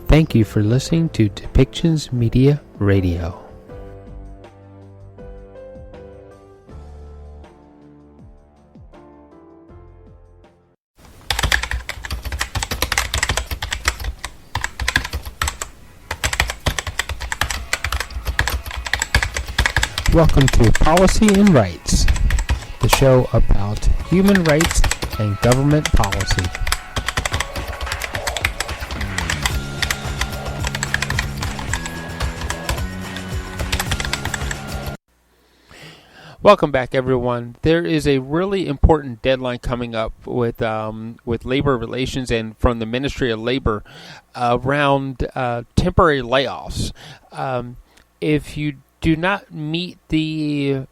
Thank you for listening to Depictions Media Radio. Welcome to Policy and Rights, the show about human rights and government policy. Welcome back, everyone. There is a really important deadline coming up with labor relations and from the Ministry of Labor around temporary layoffs. If you do not meet the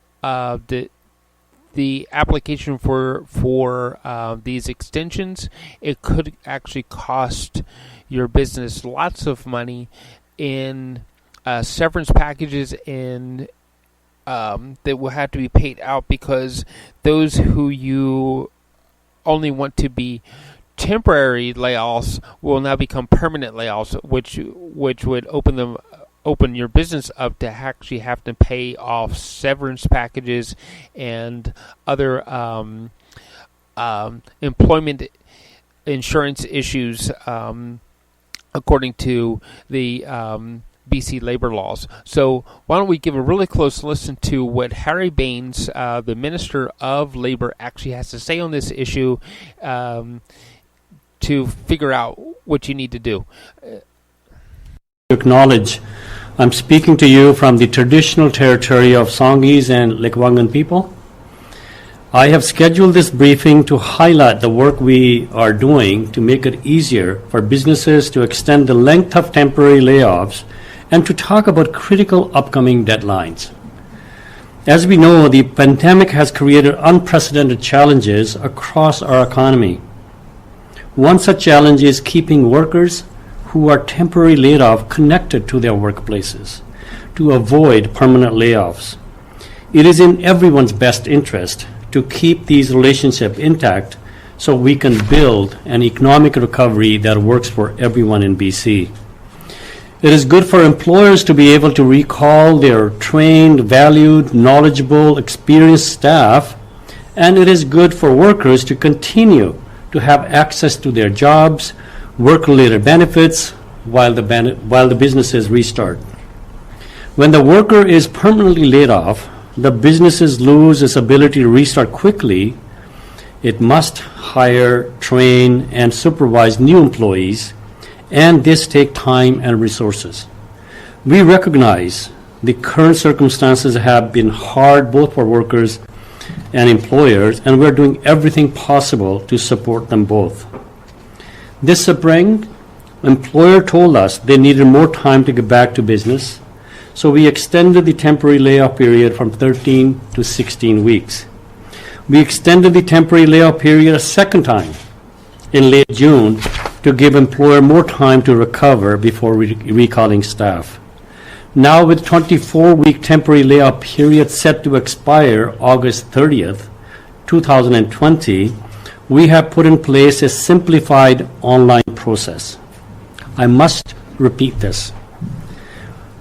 application for these extensions, it could actually cost your business lots of money in severance packages and that will have to be paid out, because those who you only want to be temporary layoffs will now become permanent layoffs, which would open your business up to actually have to pay off severance packages and other employment insurance issues, according to the BC labor laws. So why don't we give a really close listen to what Harry Bains, the Minister of Labor, actually has to say on this issue to figure out what you need to do. Acknowledge, I'm speaking to you from the traditional territory of Songhees and Lekwungen people. I have scheduled this briefing to highlight the work we are doing to make it easier for businesses to extend the length of temporary layoffs and to talk about critical upcoming deadlines. As we know, the pandemic has created unprecedented challenges across our economy. One such challenge is keeping workers who are temporarily laid off connected to their workplaces to avoid permanent layoffs. It is in everyone's best interest to keep these relationships intact so we can build an economic recovery that works for everyone in BC. It is good for employers to be able to recall their trained, valued, knowledgeable, experienced staff, and it is good for workers to continue to have access to their jobs, work-related benefits, while the businesses restart. When the worker is permanently laid off, the businesses lose its ability to restart quickly. It must hire, train, and supervise new employees, and this takes time and resources. We recognize the current circumstances have been hard both for workers and employers, and we're doing everything possible to support them both. This spring, employer told us they needed more time to get back to business, so we extended the temporary layoff period from 13 to 16 weeks. We extended the temporary layoff period a second time in late June to give employer more time to recover before recalling staff. Now, with 24-week temporary layoff period set to expire August 30th, 2020, we have put in place a simplified online process. I must repeat this.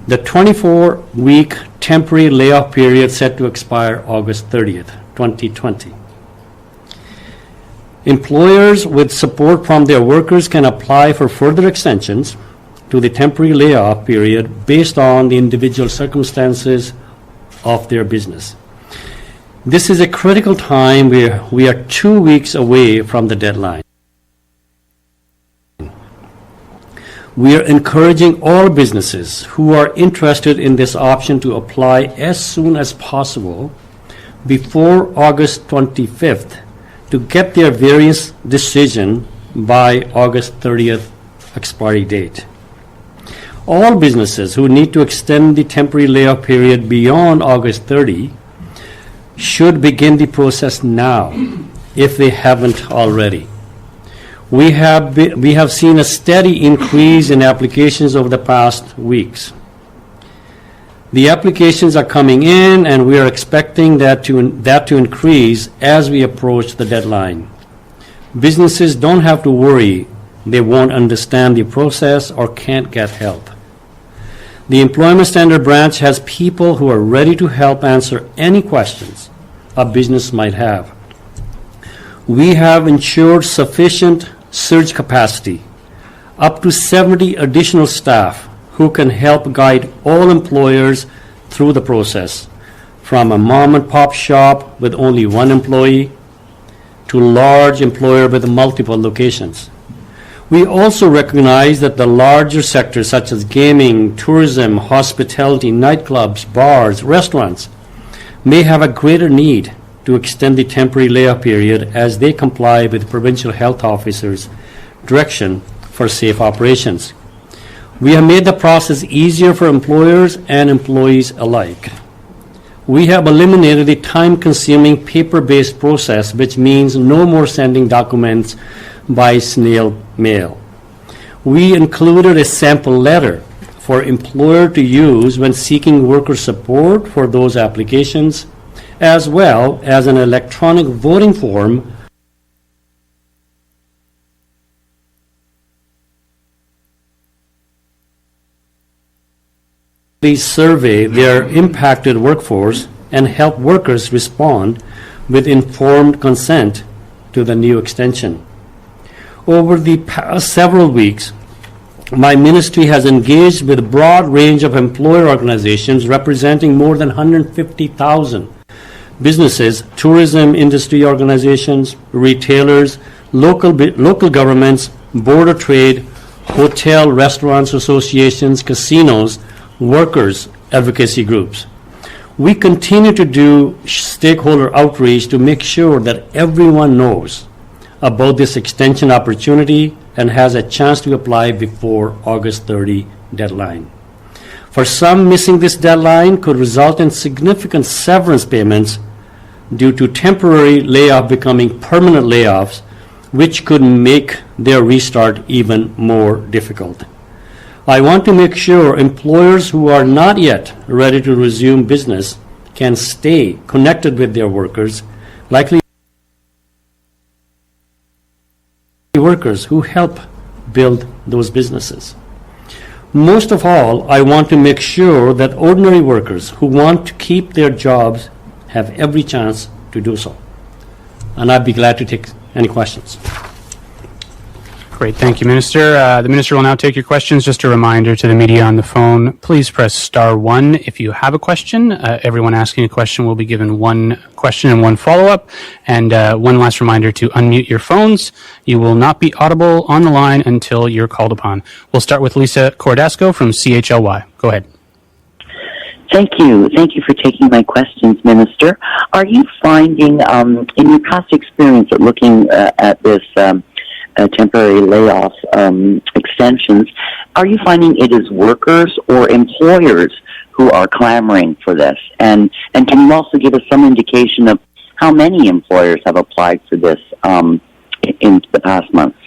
The 24-week temporary layoff period set to expire August 30th, 2020. Employers with support from their workers can apply for further extensions to the temporary layoff period based on the individual circumstances of their business. This is a critical time where we are 2 weeks away from the deadline. We are encouraging all businesses who are interested in this option to apply as soon as possible before August 25th to get their variance decision by August 30th expiry date. All businesses who need to extend the temporary layoff period beyond August 30 should begin the process now if they haven't already. We have seen a steady increase in applications over the past weeks. The applications are coming in, and we are expecting that to increase as we approach the deadline. Businesses don't have to worry they won't understand the process or can't get help. The Employment Standard Branch has people who are ready to help answer any questions a business might have. We have ensured sufficient surge capacity, up to 70 additional staff who can help guide all employers through the process, from a mom and pop shop with only one employee to a large employer with multiple locations. We also recognize that the larger sectors such as gaming, tourism, hospitality, nightclubs, bars, restaurants may have a greater need to extend the temporary layoff period as they comply with provincial health officers' direction for safe operations. We have made the process easier for employers and employees alike. We have eliminated the time-consuming paper-based process, which means no more sending documents by snail mail. We included a sample letter for employer to use when seeking worker support for those applications, as well as an electronic voting form survey their impacted workforce and help workers respond with informed consent to the new extension. Over the past several weeks, my ministry has engaged with a broad range of employer organizations representing more than 150,000 businesses, tourism industry organizations, retailers, local governments, board of trade, hotel, restaurants associations, casinos, workers' advocacy groups. We continue to do stakeholder outreach to make sure that everyone knows about this extension opportunity and has a chance to apply before August 30 deadline. For some, missing this deadline could result in significant severance payments due to temporary layoff becoming permanent layoffs, which could make their restart even more difficult. I want to make sure employers who are not yet ready to resume business can stay connected with their workers, likely workers who help build those businesses. Most of all, I want to make sure that ordinary workers who want to keep their jobs have every chance to do so. And I'd be glad to take any questions. Great. Thank you, Minister. The Minister will now take your questions. Just a reminder to the media on the phone, please press *1 if you have a question. Everyone asking a question will be given one question and one follow-up. And one last reminder to unmute your phones. You will not be audible on the line until you're called upon. We'll start with Lisa Cordasco from CHLY. Go ahead. Thank you. Thank you for taking my questions, Minister. Are you finding, in your past experience at looking at this temporary layoff extensions, are you finding it is workers or employers who are clamoring for this? And can you also give us some indication of how many employers have applied for this in the past months?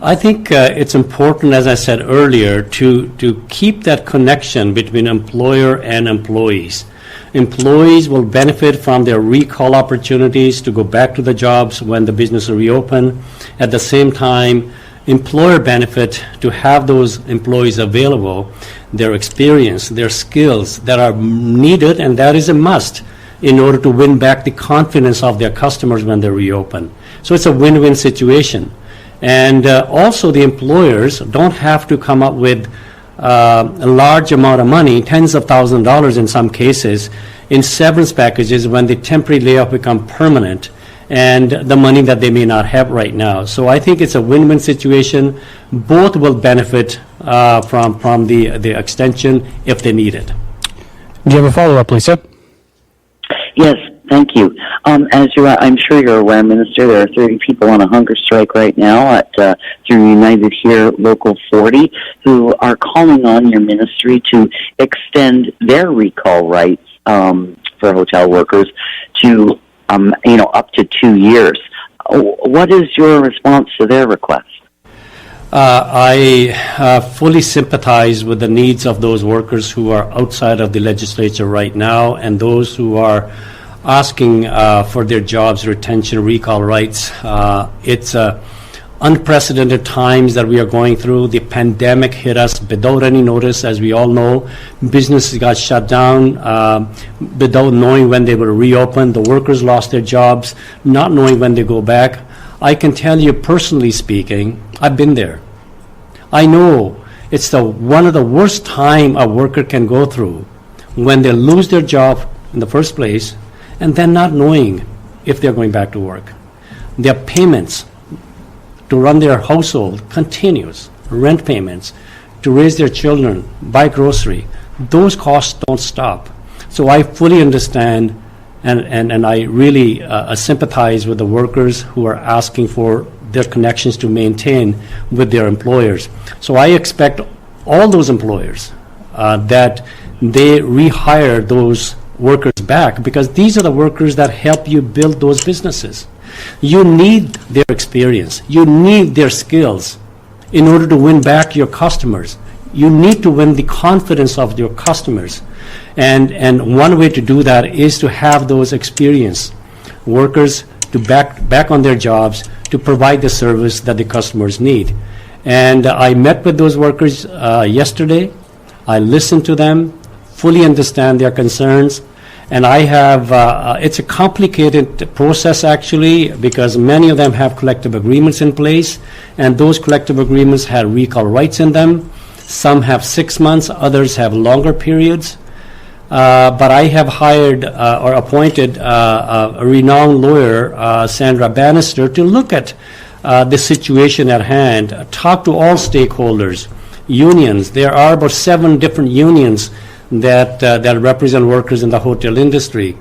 I think it's important, as I said earlier, to keep that connection between employer and employees. Employees will benefit from their recall opportunities to go back to the jobs when the business reopen. At the same time, employer benefit to have those employees available, their experience, their skills that are needed, and that is a must in order to win back the confidence of their customers when they reopen. So it's a win-win situation. And also the employers don't have to come up with a large amount of money, tens of thousands of dollars in some cases, in severance packages when the temporary layoff become permanent and the money that they may not have right now. So I think it's a win-win situation. Both will benefit from the extension if they need it. Do you have a follow-up, Lisa? Yes, thank you. I'm sure you're aware, Minister, there are 30 people on a hunger strike right now at through United Here Local 40 who are calling on your ministry to extend their recall rights for hotel workers to up to 2 years. What is your response to their request? I fully sympathize with the needs of those workers who are outside of the legislature right now and those who are asking for their jobs retention recall rights. It's unprecedented times that we are going through. The pandemic hit us without any notice, as we all know. Businesses got shut down without knowing when they will reopen. The workers lost their jobs, not knowing when they go back. I can tell you, personally speaking, I've been there. I know it's one of the worst time a worker can go through when they lose their job in the first place and then not knowing if they're going back to work. Their payments to run their household continues, rent payments, to raise their children, buy grocery. Those costs don't stop. So I fully understand and I really sympathize with the workers who are asking for their connections to maintain with their employers. So I expect all those employers that they rehire those workers back, because these are the workers that help you build those businesses. You need their experience. You need their skills in order to win back your customers. You need to win the confidence of your customers. And one way to do that is to have those experienced workers to back on their jobs to provide the service that the customers need. And I met with those workers yesterday. I listened to them, fully understand their concerns. And I have, it's a complicated process actually, because many of them have collective agreements in place, and those collective agreements have recall rights in them. Some have 6 months, others have longer periods. But I have hired or appointed a renowned lawyer, Sandra Bannister, to look at the situation at hand, talk to all stakeholders, unions. There are about 7 different unions that represent workers in the hotel industry.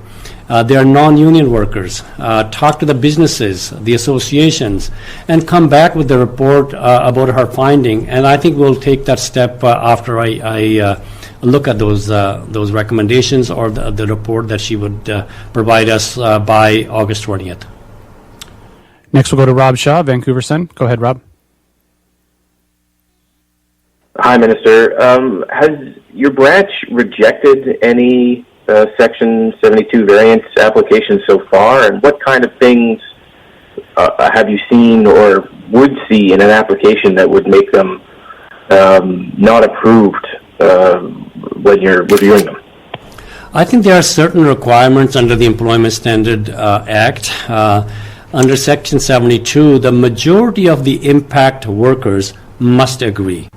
They are non-union workers. Talk to the businesses, the associations, and come back with the report about her finding. And I think we'll take that step after I look at those recommendations or the report that she would provide us by August 20th. Next, we'll go to Rob Shaw, Vancouver Sun. Go ahead, Rob. Hi, Minister. Has your branch rejected any Section 72 variance applications so far? And what kind of things have you seen or would see in an application that would make them not approved when you're reviewing them? I think there are certain requirements under the Employment Standard Act. Under Section 72, the majority of the impact workers must agree.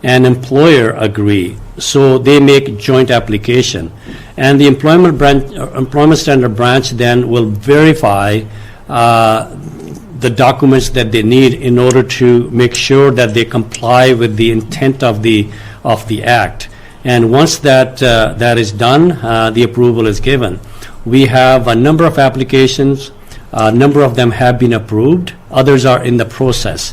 An employer agree, so they make joint application, and the employment standard branch then will verify the documents that they need in order to make sure that they comply with the intent of the act. And once that is done, the approval is given. We have a number of applications. A number of them have been approved. Others are in the process.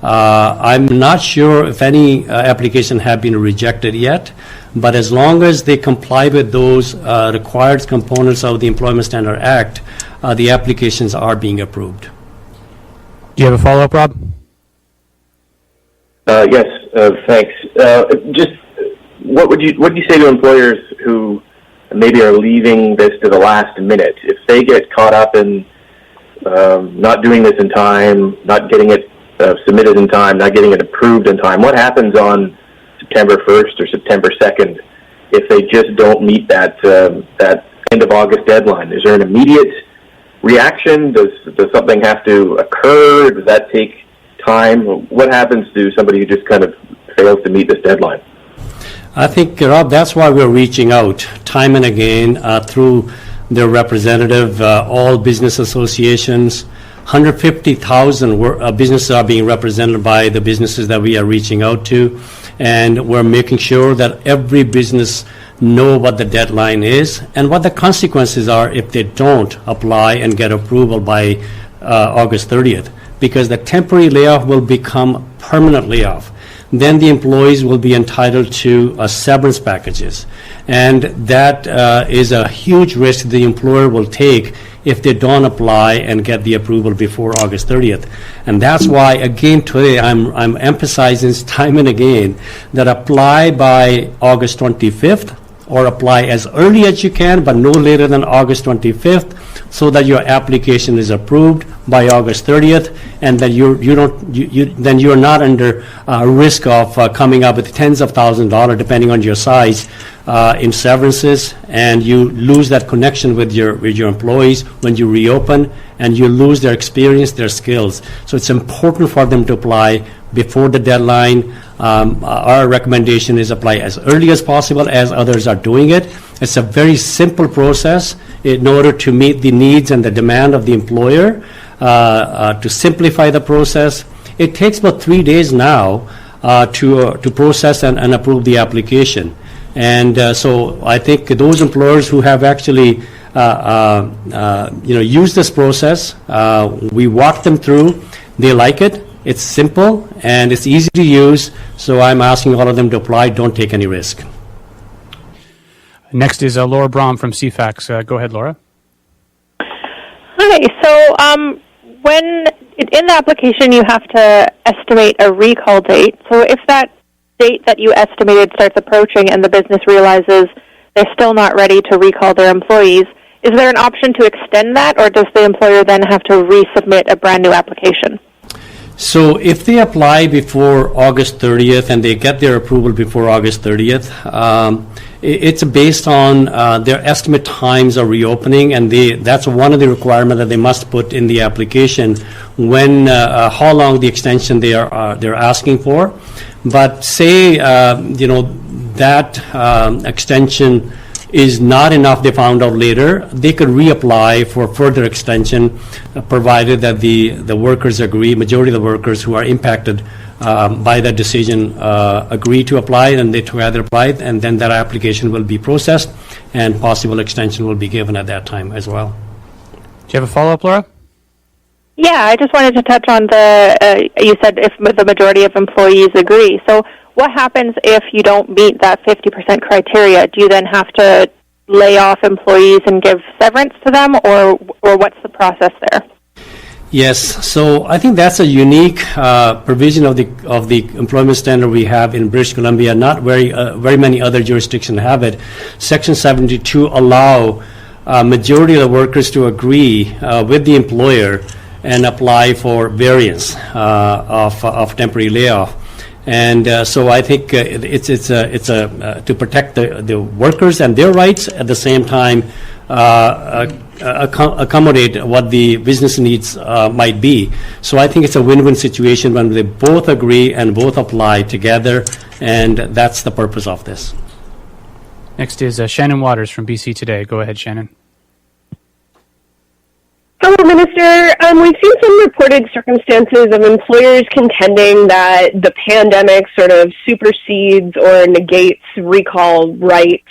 I'm not sure if any application have been rejected yet, but as long as they comply with those required components of the Employment Standard Act, the applications are being approved. Do you have a follow-up, Rob? Yes, thanks. Just what would you say to employers who maybe are leaving this to the last minute? If they get caught up in not doing this in time, not getting it submitted in time, not getting it approved in time, what happens on September 1st or September 2nd if they just don't meet that end of August deadline? Is there an immediate reaction? Does something have to occur? Does that take time? What happens to somebody who just kind of fails to meet this deadline? I think, Rob, that's why we're reaching out time and again through their representative, all business associations. 150,000 businesses are being represented by the businesses that we are reaching out to, and we're making sure that every business know what the deadline is and what the consequences are if they don't apply and get approval by August 30th, because the temporary layoff will become permanent layoff. Then the employees will be entitled to severance packages, and that is a huge risk the employer will take if they don't apply and get the approval before August 30th. And that's why, again, today I'm emphasizing time and again that apply by August 25th or apply as early as you can, but no later than August 25th, so that your application is approved by August 30th, and that then you're not under risk of coming up with tens of thousands of dollars, depending on your size, in severances, and you lose that connection with your employees when you reopen, and you lose their experience, their skills. So it's important for them to apply before the deadline. Our recommendation is apply as early as possible, as others are doing it. It's a very simple process in order to meet the needs and the demand of the employer. To simplify the process, it takes about 3 days now to process and approve the application. And so I think those employers who have actually used this process, we walk them through. They like it. It's simple and it's easy to use. So I'm asking all of them to apply. Don't take any risk. Next is Laura Brahm from CFAX. Go ahead, Laura. Hi. So when in the application you have to estimate a recall date. So if that date that you estimated starts approaching and the business realizes they're still not ready to recall their employees, is there an option to extend that, or does the employer then have to resubmit a brand new application? So if they apply before August 30th and they get their approval before August 30th, it's based on their estimate times of reopening, and that's one of the requirements that they must put in the application when how long the extension they're asking for. But say that extension is not enough, they found out later, they could reapply for further extension, provided that the workers agree, majority of the workers who are impacted by that decision agree to apply, and they together apply, and then that application will be processed, and possible extension will be given at that time as well. Do you have a follow-up, Laura? Yeah, I just wanted to touch on you said if the majority of employees agree. So what happens if you don't meet that 50% criteria? Do you then have to lay off employees and give severance to them, or what's the process there? Yes, so I think that's a unique provision of the employment standard we have in British Columbia. Not very many other jurisdictions have it. Section 72 allow majority of the workers to agree with the employer and apply for variance of temporary layoff. And so I think it's to protect the workers and their rights, at the same time accommodate what the business needs might be. So I think it's a win-win situation when they both agree and both apply together, and that's the purpose of this. Next is Shannon Waters from BC Today. Go ahead, Shannon. Hello, Minister. We've seen some reported circumstances of employers contending that the pandemic sort of supersedes or negates recall rights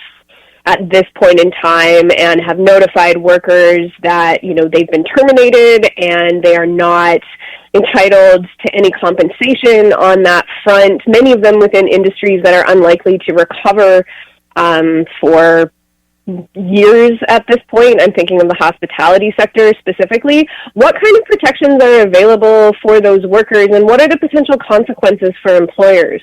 at this point in time, and have notified workers that, they've been terminated and they are not entitled to any compensation on that front, many of them within industries that are unlikely to recover for years at this point. I'm thinking of the hospitality sector specifically. What kind of protections are available for those workers, and what are the potential consequences for employers?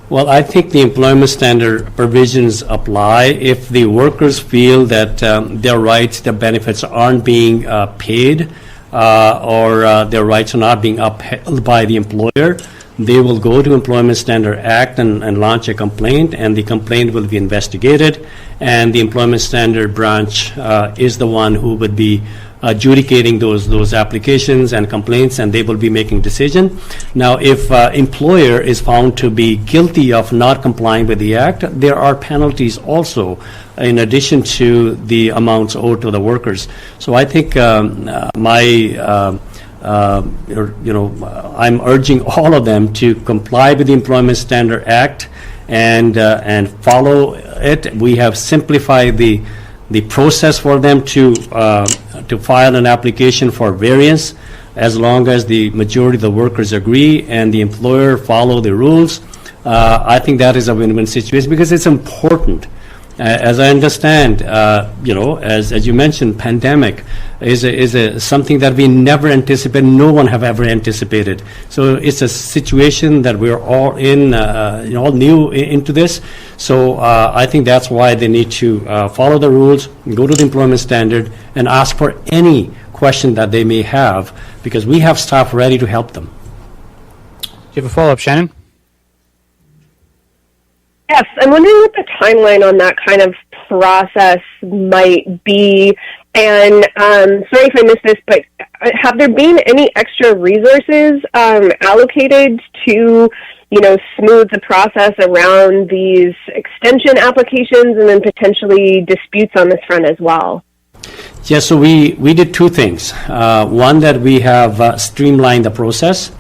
Well, I think the employment standard provisions apply if the workers feel that their rights, their benefits aren't being paid, or their rights are not being upheld by the employer. They will go to Employment Standard Act and launch a complaint, and the complaint will be investigated, and the Employment Standard branch is the one who would be adjudicating those applications and complaints, and they will be making decision. Now, if employer is found to be guilty of not complying with the Act, there are penalties also, in addition to the amounts owed to the workers. So I think I'm urging all of them to comply with the Employment Standard Act and follow it. We have simplified the process for them to file an application for variance, as long as the majority of the workers agree and the employer follow the rules. I think that is a win-win situation, because it's important As I understand, as you mentioned, pandemic is something that we never anticipated. No one have ever anticipated. So it's a situation that we're all in, all new into this. So I think that's why they need to follow the rules, go to the employment standard, and ask for any question that they may have, because we have staff ready to help them. Do you have a follow-up, Shannon? Yes, I'm wondering what the timeline on that kind of process might be. And sorry if I missed this, but have there been any extra resources allocated to, smooth the process around these extension applications and then potentially disputes on this front as well? Yeah, so we did two things. One, that we have streamlined the process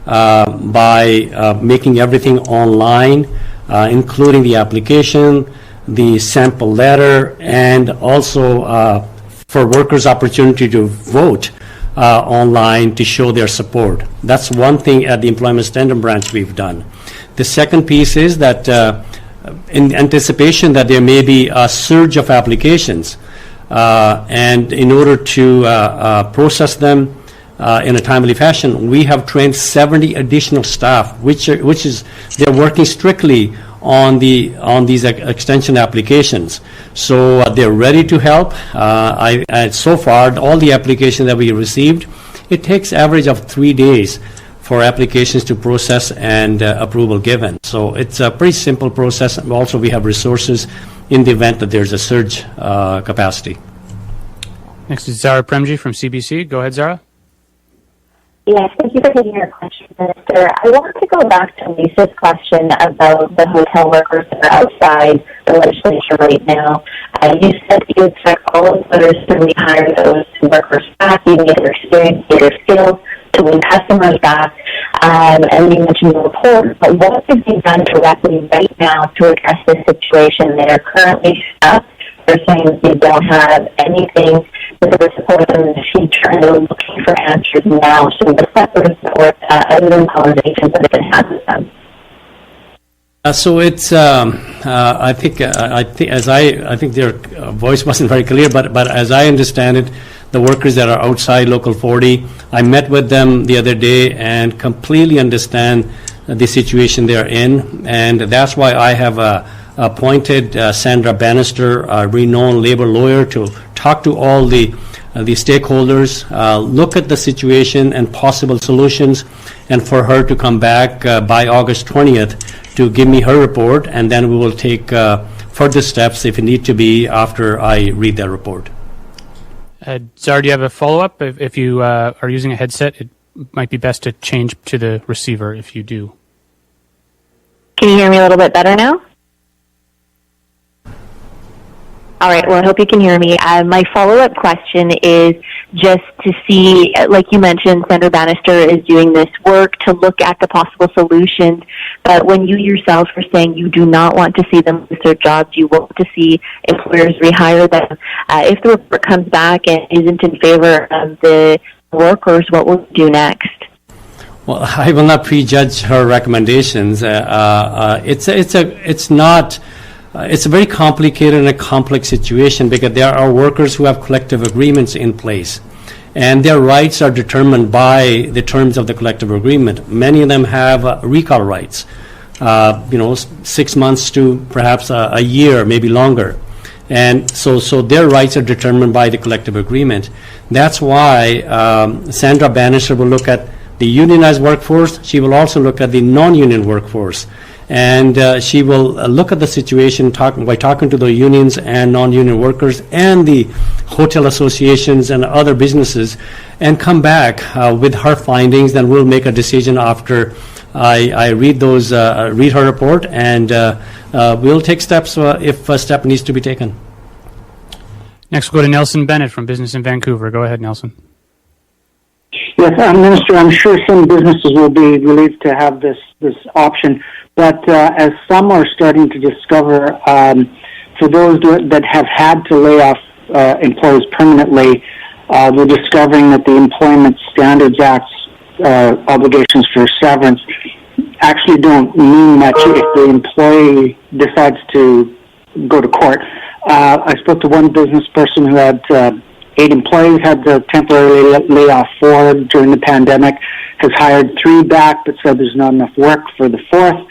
by making everything online, including the application, the sample letter, and also for workers' opportunity to vote online to show their support. That's one thing at the Employment Standard Branch we've done. The second piece is that in anticipation that there may be a surge of applications, and in order to process them in a timely fashion, we have trained 70 additional staff, which is they're working strictly on these extension applications. So they're ready to help. So far, all the applications that we received, it takes average of 3 days for applications to process and approval given. So it's a pretty simple process. And also, we have resources in the event that there's a surge capacity. Next is Zara Premji from CBC. Go ahead, Zara. Yes, thank you for taking our question, Minister. I want to go back to Lisa's question about the hotel workers that are outside the legislature right now. You said you expect all employers to rehire those workers back, even get their experience, get their skills, to win customers back. And you mentioned the report, but what is being done directly right now to address this situation? They are currently stuck. They're saying that they don't have anything that would support them in the future, and they're looking for answers now. So what's that sort of support other than conversations that have been had with them? So it's. I think their voice wasn't very clear, but as I understand it, the workers that are outside Local 40, I met with them the other day and completely understand the situation they're in, and that's why I have appointed Sandra Bannister, a renowned labor lawyer, to talk to all the stakeholders, look at the situation and possible solutions, and for her to come back by August 20th to give me her report, and then we will take further steps if it need to be after I read that report. Zara, do you have a follow-up? If you are using a headset, it might be best to change to the receiver if you do. Can you hear me a little bit better now? All right, well, I hope you can hear me. My follow-up question is just to see, like you mentioned, Senator Bannister is doing this work to look at the possible solutions, but when you yourself were saying you do not want to see them lose their jobs, you want to see employers rehire them. If the report comes back and isn't in favor of the workers, what will you do next? Well, I will not prejudge her recommendations. It's a very complicated and a complex situation because there are workers who have collective agreements in place, and their rights are determined by the terms of the collective agreement. Many of them have recall rights, 6 months to perhaps a year, maybe longer. And so their rights are determined by the collective agreement. That's why Sandra Bannister will look at the unionized workforce. She will also look at the non-union workforce. And she will look at the situation by talking to the unions and non-union workers and the hotel associations and other businesses, and come back with her findings. Then we'll make a decision after I read her report, and we'll take steps if a step needs to be taken. Next, we'll go to Nelson Bennett from Business in Vancouver. Go ahead, Nelson. Yes, Minister, I'm sure some businesses will be relieved to have this option. But as some are starting to discover, for those that have had to lay off employees permanently, they're discovering that the Employment Standards Act's obligations for severance actually don't mean much if the employee decides to go to court. I spoke to one business person who had 8 employees, had the temporary layoff 4 during the pandemic, has hired 3 back, but said there's not enough work for the 4th.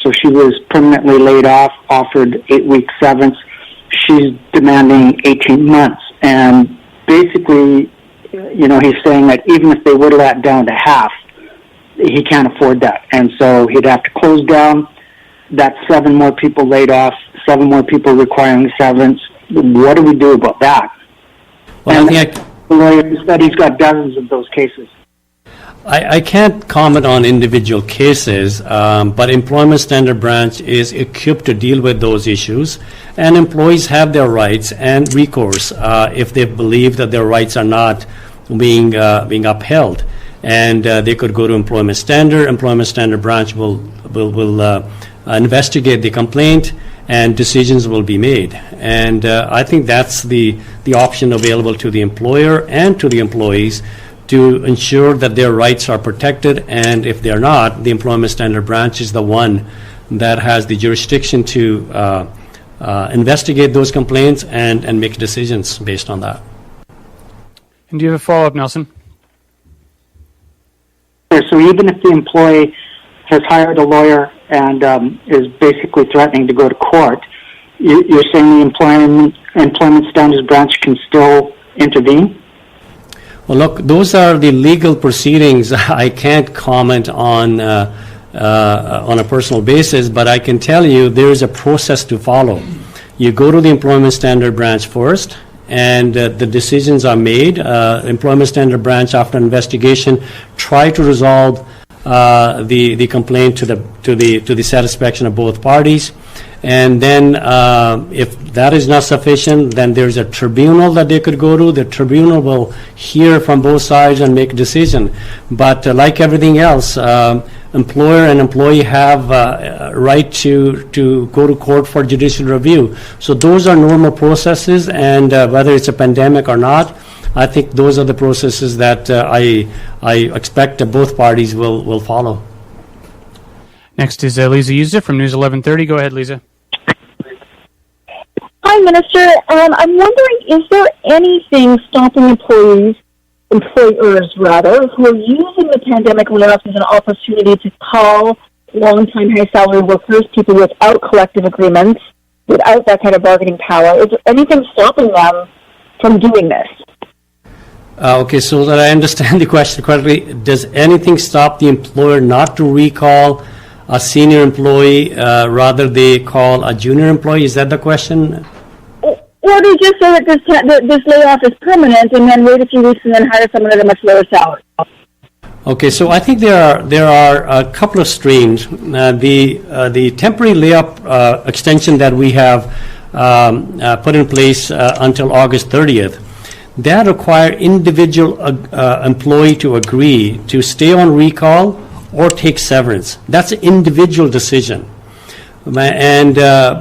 So she was permanently laid off, offered 8-week severance. She's demanding 18 months. And basically, he's saying that even if they whittle that down to half, he can't afford that. And so he'd have to close down. That's 7 more people laid off, 7 more people requiring severance. What do we do about that? Well, and the lawyer said he's got dozens of those cases. I can't comment on individual cases, but Employment Standard Branch is equipped to deal with those issues, and employees have their rights and recourse if they believe that their rights are not being upheld. And they could go to Employment Standard. Employment Standard Branch will investigate the complaint, and decisions will be made. And I think that's the option available to the employer and to the employees to ensure that their rights are protected, and if they're not, the Employment Standard Branch is the one that has the jurisdiction to investigate those complaints and make decisions based on that. And do you have a follow-up, Nelson? So even if the employee has hired a lawyer and is basically threatening to go to court, you're saying the Employment Standards Branch can still intervene? Well, look, those are the legal proceedings. I can't comment on a personal basis, but I can tell you there is a process to follow. You go to the Employment Standard Branch first, and the decisions are made. Employment Standard Branch, after investigation, try to resolve the complaint to the satisfaction of both parties. And then if that is not sufficient, then there's a tribunal that they could go to. The tribunal will hear from both sides and make a decision. But like everything else, employer and employee have a right to go to court for judicial review. So those are normal processes, and whether it's a pandemic or not, I think those are the processes that I expect that both parties will follow. Next is Lisa Yuzda from News 1130. Go ahead, Lisa. Hi, Minister. I'm wondering, is there anything stopping employers, who are using the pandemic layoffs as an opportunity to call long-time high-salary workers, people without collective agreements, without that kind of bargaining power? Is there anything stopping them from doing this? Okay, so that I understand the question correctly, does anything stop the employer not to recall a senior employee, rather they call a junior employee? Is that the question? Or they just say that this layoff is permanent and then wait a few weeks and then hire someone at a much lower salary? Okay, so I think there are a couple of streams. The temporary layoff extension that we have put in place until August 30th, that require individual employee to agree to stay on recall or take severance. That's an individual decision. And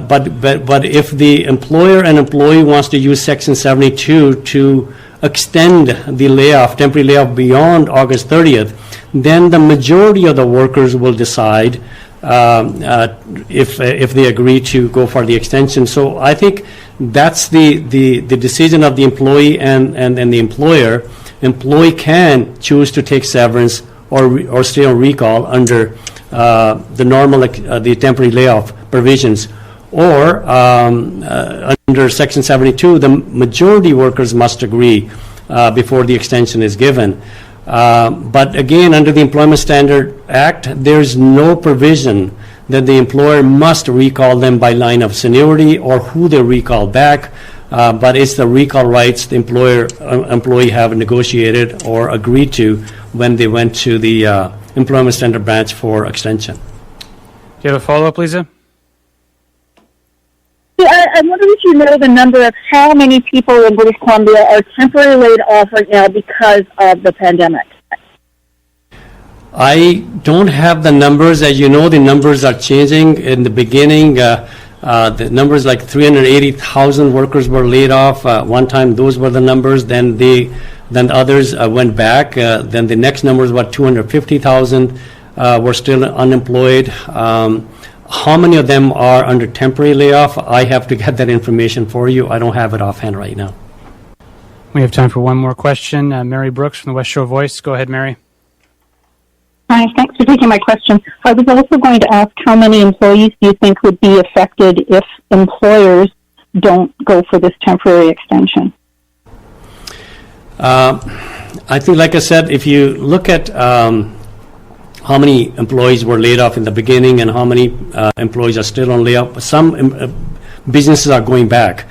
but if the employer and employee wants to use Section 72 to extend the temporary layoff beyond August 30th, then the majority of the workers will decide if they agree to go for the extension. So I think that's the decision of the employee and the employer. Employee can choose to take severance or stay on recall under the normal the temporary layoff provisions, or under Section 72, the majority workers must agree before the extension is given. But again, under the Employment Standard Act, there's no provision that the employer must recall them by line of seniority or who they recall back. But it's the recall rights the employee have negotiated or agreed to when they went to the Employment Standard Branch for extension. Do you have a follow-up, Lisa? I'm wondering if you know the number of how many people in British Columbia are temporarily laid off right now because of the pandemic. I don't have the numbers. As you know, the numbers are changing. In the beginning, the numbers like 380,000 workers were laid off. One time, those were the numbers. Then others went back. Then the next numbers were 250,000 were still unemployed. How many of them are under temporary layoff? I have to get that information for you. I don't have it offhand right now. We have time for one more question. Mary Brooks from the West Shore Voice. Go ahead, Mary. Hi, thanks for taking my question. I was also going to ask how many employees do you think would be affected if employers don't go for this temporary extension? I think, like I said, if you look at how many employees were laid off in the beginning and how many employees are still on layoff, some businesses are going back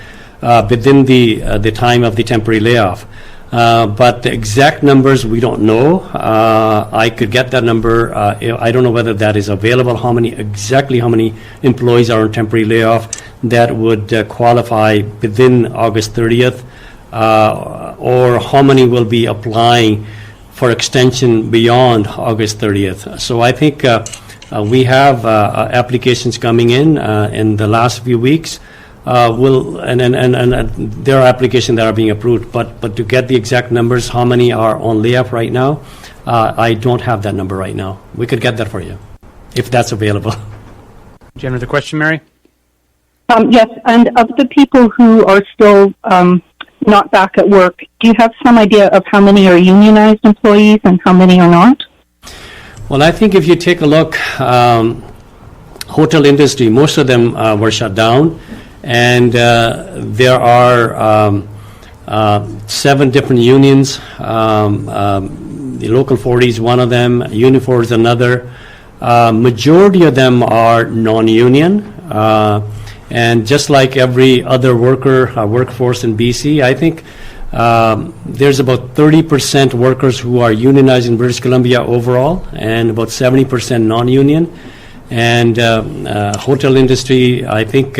within the time of the temporary layoff. But the exact numbers, we don't know. I could get that number. I don't know whether that is available, how many employees are on temporary layoff that would qualify within August 30th, or how many will be applying for extension beyond August 30th. So I think we have applications coming in the last few weeks. And there are applications that are being approved, but to get the exact numbers, how many are on layoff right now, I don't have that number right now. We could get that for you, if that's available. Do you have another question, Mary? Yes, and of the people who are still not back at work, do you have some idea of how many are unionized employees and how many are not? Well, I think if you take a look, hotel industry, most of them were shut down. And there are 7 different unions. The Local 40 is one of them. Unifor is another. Majority of them are non-union. And just like every other workforce in BC, I think there's about 30% workers who are unionized in British Columbia overall, and about 70% non-union. And hotel industry, I think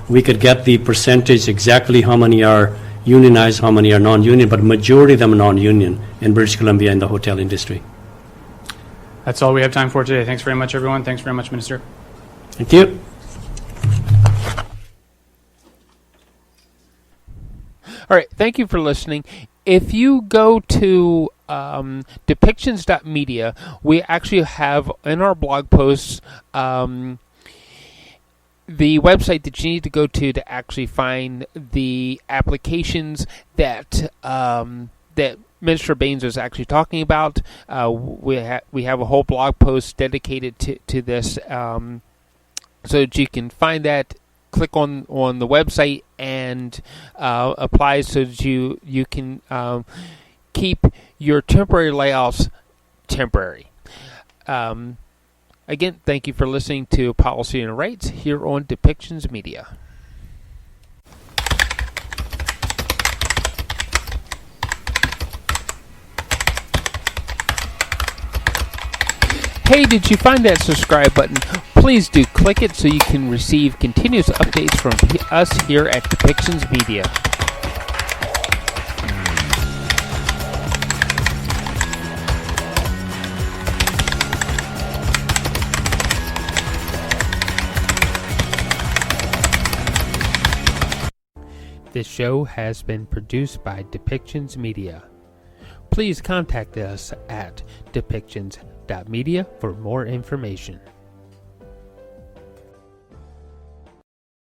we could get the percentage exactly how many are unionized, how many are non-union, but majority of them are non-union in British Columbia in the hotel industry. That's all we have time for today. Thanks very much, everyone. Thanks very much, Minister. Thank you. All right, thank you for listening. If you go to depictions.media, we actually have in our blog posts the website that you need to go to actually find the applications that that Minister Bains was actually talking about. We have a whole blog post dedicated to this, so that you can find that. Click on the website and apply so that you can keep your temporary layoffs temporary. Again, thank you for listening to Policy and Rights here on Depictions Media. Hey, did you find that subscribe button? Please do click it so you can receive continuous updates from us here at Depictions Media. This show has been produced by Depictions Media. Please contact us at depictions.media for more information.